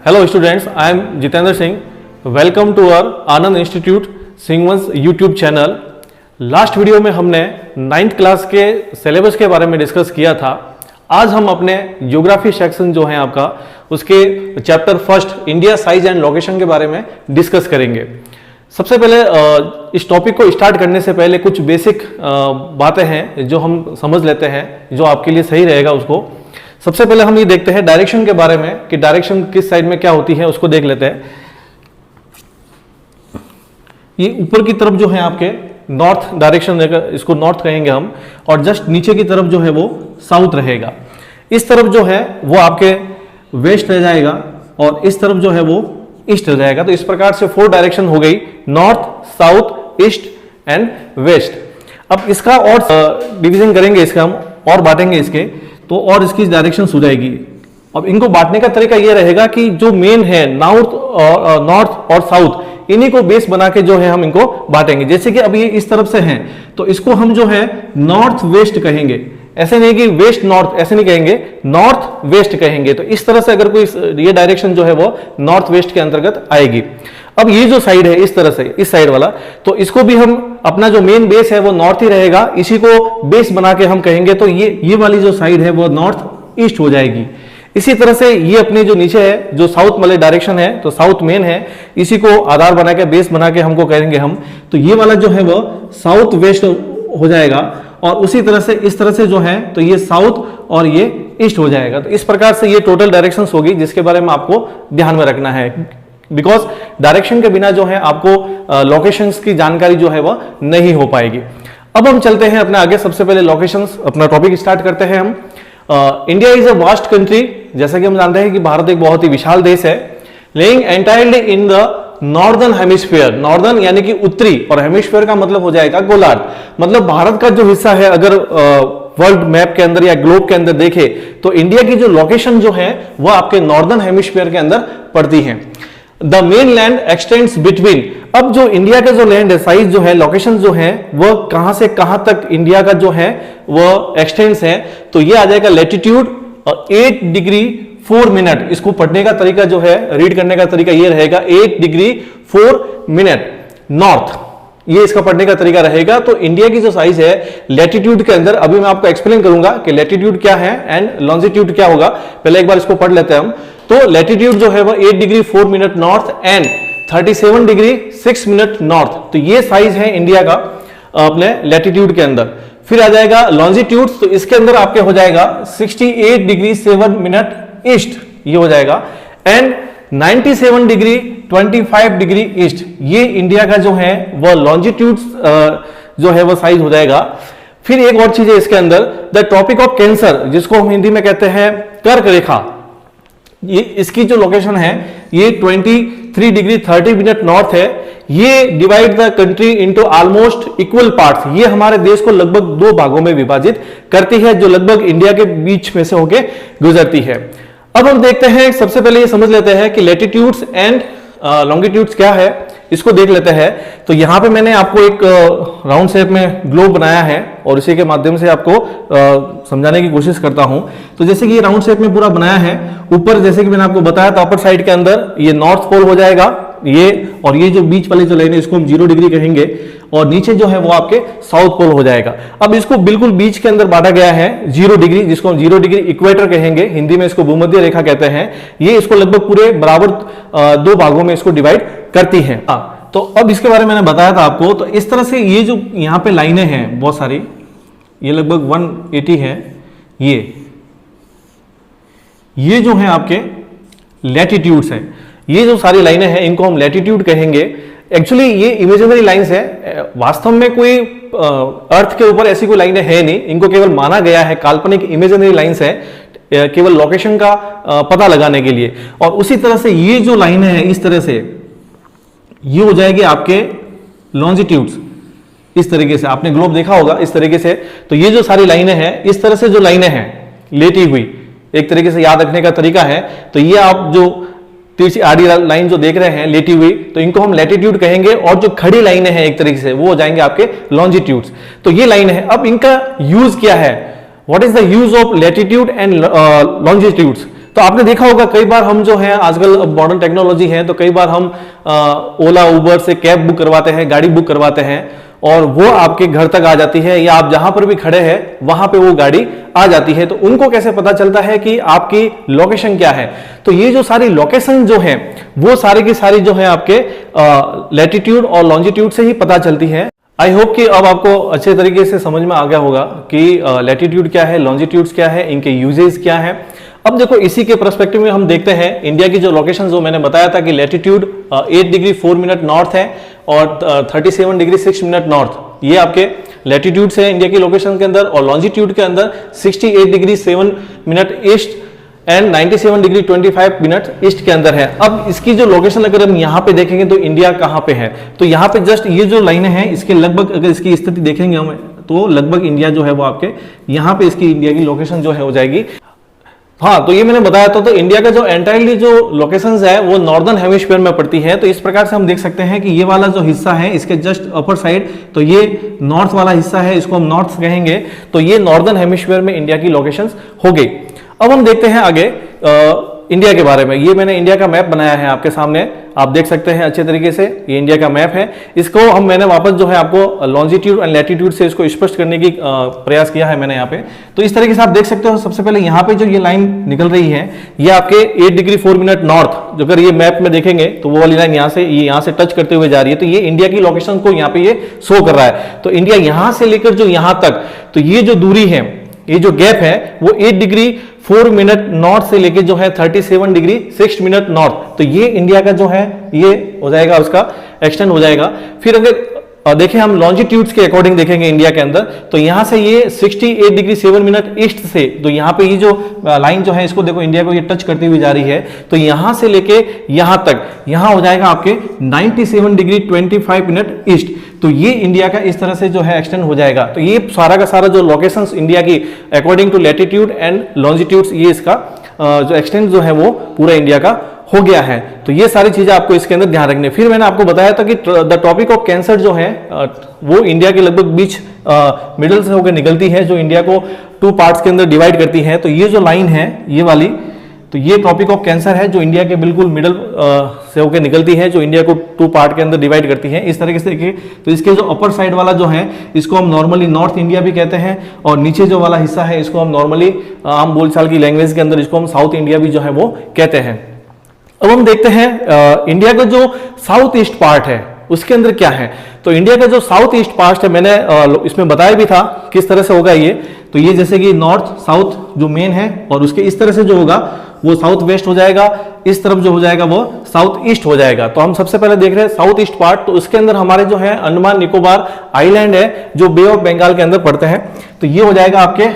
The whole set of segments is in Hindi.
Hello students, I am Jitendra Singh. Welcome to our Anand Institute सिंगवंश YouTube channel. Last video में हमने 9th क्लास के सिलेबस के बारे में डिस्कस किया था। आज हम अपने ज्योग्राफी सेक्शन जो है आपका उसके chapter first India size and location के बारे में डिस्कस करेंगे। सबसे पहले इस टॉपिक को स्टार्ट करने से पहले कुछ बेसिक बातें हैं जो हम समझ लेते हैं, जो आपके लिए सही रहेगा उसको। सबसे पहले हम ये देखते हैं डायरेक्शन के बारे में कि डायरेक्शन किस साइड में क्या होती है, उसको देख लेते हैं। ये ऊपर की तरफ जो है आपके नॉर्थ डायरेक्शन रहेगा, इसको नॉर्थ कहेंगे हम, और जस्ट नीचे की तरफ जो है वो साउथ रहेगा। इस तरफ जो है वो आपके वेस्ट रह जाएगा और इस तरफ जो है वो ईस्ट रह जाएगा। तो इस प्रकार से 4 डायरेक्शन हो गई, north, south, east and west. अब इसका और डिवीजन करेंगे, इसका हम और बांटेंगे इसके, तो और इसकी डायरेक्शन हो जाएगी। अब इनको बांटने का तरीका ये रहेगा कि जो मेन है नॉर्थ और साउथ, इन्हीं को बेस बना के जो है हम इनको बांटेंगे। जैसे कि अब ये इस तरफ से हैं तो इसको हम जो है नॉर्थ वेस्ट कहेंगे, ऐसे नहीं कि वेस्ट नॉर्थ, ऐसे नहीं कहेंगे, नॉर्थ वेस्ट कहेंगे। तो इस तरह से अगर कोई ये डायरेक्शन जो है वो नॉर्थ वेस्ट के अंतर्गत आएगी। अब ये जो साइड है इस तरह से, इस साइड वाला, तो इसको भी हम अपना जो मेन बेस है वो नॉर्थ ही रहेगा, इसी को बेस बना के हम कहेंगे। तो ये वाली जो साइड है वो नॉर्थ ईस्ट हो जाएगी। इसी तरह से ये अपने जो नीचे है जो साउथ वाले डायरेक्शन है, तो साउथ मेन है, इसी को आधार बना के बेस बना के हमको कहेंगे हम। तो ये वाला जो है वो साउथ वेस्ट हो जाएगा और उसी तरह से इस तरह से जो है तो ये साउथ और ये ईस्ट हो जाएगा। तो इस प्रकार से ये टोटल डायरेक्शंस होगी, जिसके बारे में आपको ध्यान में रखना है, बिकॉज डायरेक्शन के बिना जो है आपको लोकेशंस की जानकारी जो है वो नहीं हो पाएगी। अब हम चलते हैं अपने आगे। सबसे पहले लोकेशंस, अपना टॉपिक स्टार्ट करते हैं हम। India is a vast country, जैसा कि हम जानते हैं कि भारत एक बहुत ही विशाल देश है, laying entirely in the northern hemisphere. Northern यानी कि उत्तरी, और हेमिस्फीयर का मतलब हो जाएगा गोलार्ध। मतलब भारत का जो हिस्सा है, अगर वर्ल्ड मैप के अंदर या ग्लोब के अंदर देखे तो इंडिया की जो लोकेशन जो है वो आपके नॉर्दर्न हेमिस्फीयर के अंदर पड़ती है। The main land x tends between. अब जो इंडिया का जो लैंड है, साइज जो है, लोकेशन जो है, वो कहां से कहां तक इंडिया का जो है वो एक्सटेंड्स है, तो ये आ जाएगा लेटीट्यूड 8 डिग्री 4 मिनट। इसको पढ़ने का तरीका जो है, रीड करने का तरीका ये रहेगा 8 डिग्री 4 मिनट नॉर्थ, ये इसका पढ़ने का तरीका रहेगा। तो इंडिया की जो साइज है लेटीट्यूड के अंदर, अभी मैं आपको एक्सप्लेन करूंगा कि लेटीट्यूड क्या है एंड लॉन्जिट्यूड क्या होगा। पहले एक बार इसको पढ़ लेते हैं हम। तो लेटीट्यूड जो है वो 8 degree 4 minute north and 37 degree 6 minute north. तो ये साइज है इंडिया का अपने लेटीट्यूड के अंदर। फिर आ जाएगा लॉन्जिट्यूड, तो इसके अंदर आपके हो जाएगा 68 डिग्री 7 मिनट ईस्ट, ये हो जाएगा, एंड 97 डिग्री 25 डिग्री ईस्ट, ये इंडिया का जो है वो लॉन्जिट्यूड जो है वो साइज हो जाएगा। फिर एक और चीज है इसके अंदर, द ट्रॉपिक ऑफ कैंसर, जिसको हम हिंदी में कहते हैं कर्क रेखा, ये इसकी जो लोकेशन है ये 23 डिग्री 30 मिनट नॉर्थ है। ये divide the country into almost equal parts, ये हमारे देश को लगभग 2 भागों में विभाजित करती है, जो लगभग इंडिया के बीच में से होके गुजरती है। अब हम देखते हैं, सबसे पहले ये समझ लेते हैं कि लेटीट्यूड्स एंड लॉन्गिट्यूड्स क्या है, इसको देख लेते हैं। तो यहां पे मैंने आपको एक राउंड शेप में ग्लोब बनाया है और इसी के माध्यम से आपको समझाने की कोशिश करता हूं। तो जैसे कि ये राउंड शेप में पूरा बनाया है, ऊपर जैसे कि मैंने आपको बताया था अपर साइड के अंदर ये नॉर्थ पोल हो जाएगा ये, और ये जो बीच वाली जो लाइन है इसको हम 0 डिग्री कहेंगे, और नीचे जो है वो आपके साउथ पोल हो जाएगा। अब इसको बिल्कुल बीच के अंदर बांटा गया है 0 डिग्री, जिसको हम 0 डिग्री इक्वेटर कहेंगे, हिंदी में इसको भूमध्य रेखा कहते हैं। ये इसको लगभग पूरे बराबर 2 भागों में इसको डिवाइड करती है। तो अब इसके बारे में मैंने बताया था आपको। तो इस तरह से ये जो यहाँ पे लाइनें हैं बहुत सारी, ये लगभग 180 है, ये जो है आपके लैटिट्यूड्स है। ये जो सारी लाइनें हैं इनको हम लैटिट्यूड कहेंगे। एक्चुअली ये इमेजिनरी लाइंस है, वास्तव में कोई अर्थ के ऊपर ऐसी कोई लाइनें है नहीं, इनको केवल माना गया है, काल्पनिक इमेजिनरी लाइंस है, केवल लोकेशन का पता लगाने के लिए। और उसी तरह से ये जो लाइनें हैं इस तरह से, ये हो जाएगी आपके लॉन्जिट्यूड्स। इस तरीके से आपने ग्लोब देखा होगा इस तरीके से। तो ये जो सारी लाइनें हैं, इस तरह से जो लाइनें हैं लेटी हुई, एक तरीके से याद रखने का तरीका है। तो ये आप जो तिरछी आड़ी लाइन जो देख रहे हैं लेटी हुई, तो इनको हम लैटिट्यूड कहेंगे, और जो खड़ी लाइनें हैं एक तरीके से वो हो जाएंगे आपके लॉन्जिट्यूड्स। तो ये लाइन है। अब इनका यूज क्या है, what is the use of latitude and longitudes. तो आपने देखा होगा कई बार हम जो है आजकल मॉडर्न टेक्नोलॉजी है, तो कई बार हम ओला उबर से कैब बुक करवाते हैं, गाड़ी बुक करवाते हैं और वो आपके घर तक आ जाती है, या आप जहां पर भी खड़े हैं वहां पे वो गाड़ी आ जाती है। तो उनको कैसे पता चलता है कि आपकी लोकेशन क्या है? तो ये जो सारी लोकेशन जो है वो सारी की सारी जो है आपके लैटिट्यूड और लॉन्जिट्यूड से ही पता चलती है। आई होप कि अब आपको अच्छे तरीके से समझ में आ गया होगा कि लैटिट्यूड क्या है, लॉन्जिट्यूड्स क्या है, इनके यूजेस क्या है। अब देखो इसी के पर्सपेक्टिव में हम देखते हैं इंडिया की जो लोकेशन, जो मैंने बताया था कि लैटिट्यूड 8 डिग्री 4 मिनट नॉर्थ है और 37 डिग्री 6 मिनट नॉर्थ, ये आपके लैटिट्यूड से इंडिया की लोकेशन के अंदर, और लॉन्जिट्यूड के अंदर 68 degree 7 minute east and 97 degree 25 minute east के अंदर है। अब इसकी जो लोकेशन अगर हम यहाँ पे देखेंगे तो इंडिया कहाँ पे है, तो यहाँ पे जस्ट ये जो लाइनें हैं इसके लगभग अगर इसकी स्थिति देखेंगे हम तो लगभग इंडिया जो है वो आपके यहाँ पे इसकी इंडिया की लोकेशन जो है हो जाएगी। हाँ, तो ये मैंने बताया था, तो इंडिया का जो एंटायरली जो लोकेशंस है वो नॉर्दर्न हेमिस्फीयर में पड़ती है। तो इस प्रकार से हम देख सकते हैं कि ये वाला जो हिस्सा है इसके जस्ट अपर साइड, तो ये नॉर्थ वाला हिस्सा है, इसको हम नॉर्थ कहेंगे। तो ये नॉर्दर्न हेमिस्फीयर में इंडिया की लोकेशंस हो गई। अब हम देखते हैं आगे इंडिया के बारे में। ये मैंने इंडिया का मैप बनाया है आपके सामने, आप देख सकते हैं अच्छे तरीके से, ये इंडिया का मैप है। इसको मैंने वापस जो है आपको लॉन्जिट्यूड एंड लैटिट्यूड से इसको स्पष्ट करने की प्रयास किया है मैंने यहाँ पे। तो इस तरीके से आप देख सकते हो, सबसे पहले यहाँ पे जो ये लाइन निकल रही है ये आपके 8 डिग्री 4 मिनट नॉर्थ, जो अगर ये मैप में देखेंगे तो वो वाली लाइन यहाँ से टच करते हुए जा रही है, तो ये इंडिया की लोकेशन को यहाँ पे ये शो कर रहा है। तो इंडिया यहाँ से लेकर जो यहाँ तक, तो ये जो दूरी है, ये जो गैप है वो 8 डिग्री 4 मिनट नॉर्थ से लेके जो है 37 डिग्री 6 मिनट नॉर्थ, तो ये इंडिया का जो है ये हो जाएगा, उसका एक्सटेंड हो जाएगा। फिर अगर देखें हम लॉन्जिट्यूड्स के अकॉर्डिंग देखेंगे इंडिया के अंदर, तो यहां से ये 68 डिग्री 7 मिनट ईस्ट से, तो यहाँ पे ये जो लाइन जो है इसको देखो इंडिया को ये टच करती हुई जा रही है, तो यहां से लेके यहां तक, यहां हो जाएगा आपके 97 डिग्री 25 मिनट ईस्ट। तो ये इंडिया का इस तरह से जो है एक्सटेंड हो जाएगा। तो ये सारा का सारा जो लोकेशंस इंडिया की according to latitude and longitudes, ये इसका जो एक्सटेंड जो है वो पूरा इंडिया का हो गया है। तो ये सारी चीजें आपको इसके अंदर ध्यान रखनी है। फिर मैंने आपको बताया था कि द टॉपिक ऑफ कैंसर जो है वो इंडिया के लगभग बीच मिडल से होकर निकलती है, जो इंडिया को 2 पार्ट्स के अंदर डिवाइड करती है। तो ये जो लाइन है ये वाली, तो ये टॉपिक ऑफ कैंसर है जो इंडिया के बिल्कुल मिडल से होकर निकलती है, जो इंडिया को 2 पार्ट के अंदर डिवाइड करती है। इस तरीके से देखिए, तो इसके जो अपर साइड वाला जो है इसको हम नॉर्मली नॉर्थ इंडिया भी कहते हैं, और नीचे जो वाला हिस्सा है इसको हम नॉर्मली आम बोलचाल की लैंग्वेज के अंदर इसको हम साउथ इंडिया भी जो है वो कहते हैं। अब हम देखते हैं इंडिया का जो साउथ ईस्ट पार्ट है उसके अंदर क्या है। तो इंडिया का जो साउथ ईस्ट पार्ट है, मैंने इसमें बताया भी था किस तरह से होगा ये। तो ये जैसे कि नॉर्थ साउथ जो मेन है, और उसके इस तरह से जो होगा वो साउथ वेस्ट हो जाएगा, इस तरफ जो हो जाएगा वो साउथ ईस्ट हो जाएगा। तो हम सबसे पहले देख रहे हैं साउथ ईस्ट पार्ट। तो उसके अंदर हमारे जो है अंडमान निकोबार आइलैंड है जो बे ऑफ बंगाल के अंदर पड़ते हैं। तो ये हो जाएगा आपके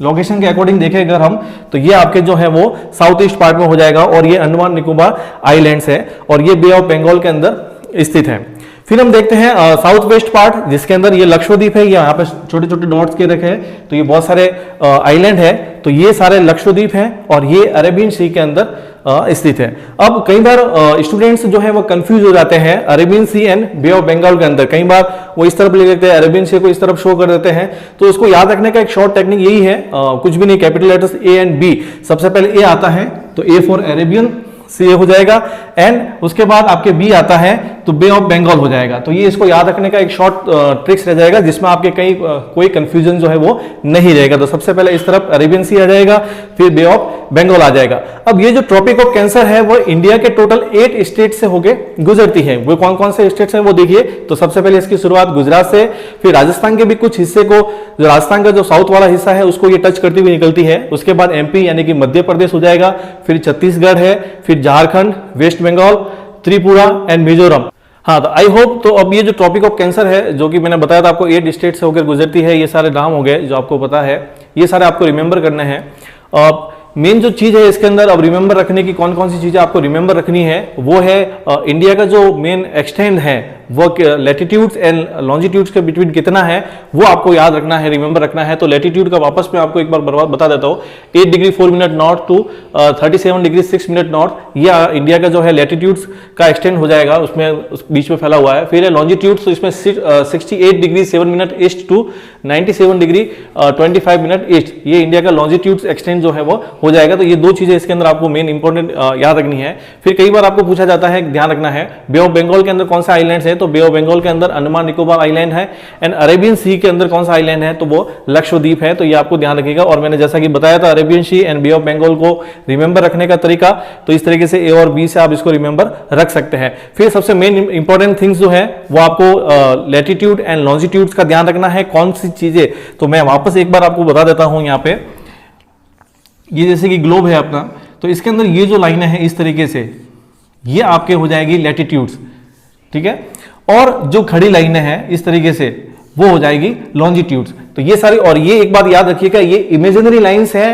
लोकेशन के अकॉर्डिंग देखें अगर हम, तो ये आपके जो है वो साउथ ईस्ट पार्ट में हो जाएगा, और ये अंडमान निकोबार आइलैंड्स है, और ये बे ऑफ बंगाल के अंदर स्थित है। फिर हम देखते हैं साउथ वेस्ट पार्ट, जिसके अंदर ये लक्षद्वीप है, ये यहाँ पे छोटे छोटे डॉट्स के रखे हैं, तो ये बहुत सारे आइलैंड है, तो ये सारे लक्षद्वीप हैं, और ये अरेबियन सी के अंदर स्थित है। अब कई बार स्टूडेंट्स जो है वो कंफ्यूज हो जाते हैं Arabian Sea and Bay of Bengal के अंदर। कई बार वो इस तरफ ले लेते हैं, अरेबियन सी को इस तरफ शो कर देते हैं। तो उसको याद रखने का एक शॉर्ट टेक्निक यही है, कुछ भी नहीं, capital letters A and B, सबसे पहले ए आता है तो ए फॉर अरेबियन सी हो जाएगा, एंड उसके बाद आपके बी आता है तो बे ऑफ बंगाल हो जाएगा। तो ये इसको याद रखने का एक शॉर्ट ट्रिक्स रह जाएगा, जिसमें आपके कहीं कोई कंफ्यूजन जो है वो नहीं रहेगा। तो सबसे पहले इस तरफ अरेबियन सी आ जाएगा, फिर बे ऑफ बंगाल आ जाएगा। अब ये जो ट्रॉपिक ऑफ कैंसर है वो इंडिया के टोटल 8 स्टेट से होके गुजरती है। वो कौन कौन से स्टेट्स हैं वो देखिए। तो सबसे पहले इसकी शुरुआत गुजरात से, फिर राजस्थान के भी कुछ हिस्से को, जो राजस्थान का जो साउथ वाला हिस्सा है उसको ये टच करती हुई निकलती है। उसके बाद एमपी यानी कि मध्य प्रदेश हो जाएगा, फिर छत्तीसगढ़ है, फिर झारखंड, वेस्ट बंगाल, त्रिपुरा एंड मिजोरम। हाँ, तो आई होप, तो अब ये जो टॉपिक ऑफ कैंसर है जो कि मैंने बताया था आपको 8 स्टेट से होकर गुजरती है, ये सारे नाम हो गए जो आपको पता है, ये सारे आपको रिमेंबर करने हैं। मेन जो चीज है इसके अंदर अब रिमेंबर रखने की, कौन कौन सी चीजें आपको रिमेंबर रखनी है वो है इंडिया का जो मेन एक्सटेंड है वो लैटिट्यूड्स एंड लॉन्जिट्यूड्स के बिटवीन कितना है वो आपको याद रखना है, रिमेंबर रखना है। तो लैटिट्यूड का वापस मैं आपको एक बार बता देता हूँ, 8 degree 4 minute north to 37 degree 6 minute north, ये इंडिया का जो है लैटिट्यूड्स का एक्सटेंड हो जाएगा, उसमें उस बीच में फैला हुआ है। फिर है लॉन्जिट्यूड्स, तो इसमें 68 degree 7 minute east to 97 degree 25 minute east, ये इंडिया का लॉन्जिट्यूड्स एक्सटेंड जो है वो हो जाएगा। तो ये दो चीजें इसके अंदर आपको मेन इंपॉर्टेंट याद रखनी है। फिर कई बार आपको पूछा जाता है, ध्यान रखना है, बे ऑफ बंगाल के अंदर कौन सा आइलैंड है, तो बे ऑफ बंगाल के अंदर अंडमान निकोबार आइलैंड है, एंड अरेबियन सी के अंदर कौन सा आइलैंड है, तो वो लक्षद्वीप है। तो ये आपको ध्यान रखिएगा। और मैंने जैसा कि बताया था, Arabian Sea and Bay of Bengal को रिमेंबर रखने का तरीका, तो इस तरीके से ए और बी से आप इसको रिमेंबर रख सकते हैं। फिर सबसे मेन इंपॉर्टेंट थिंग्स जो है वो आपको लैटिट्यूड एंड लॉन्जिट्यूड्स का ध्यान रखना है, कौन सी चीजें, तो मैं वापस एक बार आपको बता देता हूं। यहाँ पे ये जैसे कि ग्लोब है अपना, तो इसके अंदर ये जो लाइनें हैं इस तरीके से, ये आपके हो जाएगी लैटिट्यूड्स, ठीक है। और जो खड़ी लाइनें हैं इस तरीके से, वो हो जाएगी लॉन्जिट्यूड्स। तो ये सारी, और ये एक बात याद रखिएगा, ये इमेजिनरी लाइंस है,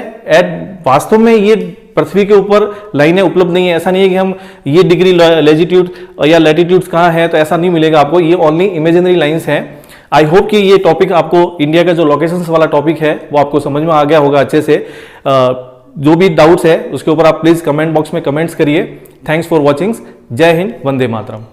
वास्तव में ये पृथ्वी के ऊपर लाइनें उपलब्ध नहीं है। ऐसा नहीं है कि हम ये डिग्री लैटिट्यूड या लैटिट्यूड्स कहाँ है, तो ऐसा नहीं मिलेगा आपको, ये ओनली इमेजिनरी लाइंस है। आई होप कि ये टॉपिक आपको, इंडिया का जो लोकेशंस वाला टॉपिक है वो आपको समझ में आ गया होगा अच्छे से। जो भी डाउट्स है उसके ऊपर आप प्लीज कमेंट बॉक्स में कमेंट्स करिए। Thanks for watching. जय हिंद, वंदे मातरम।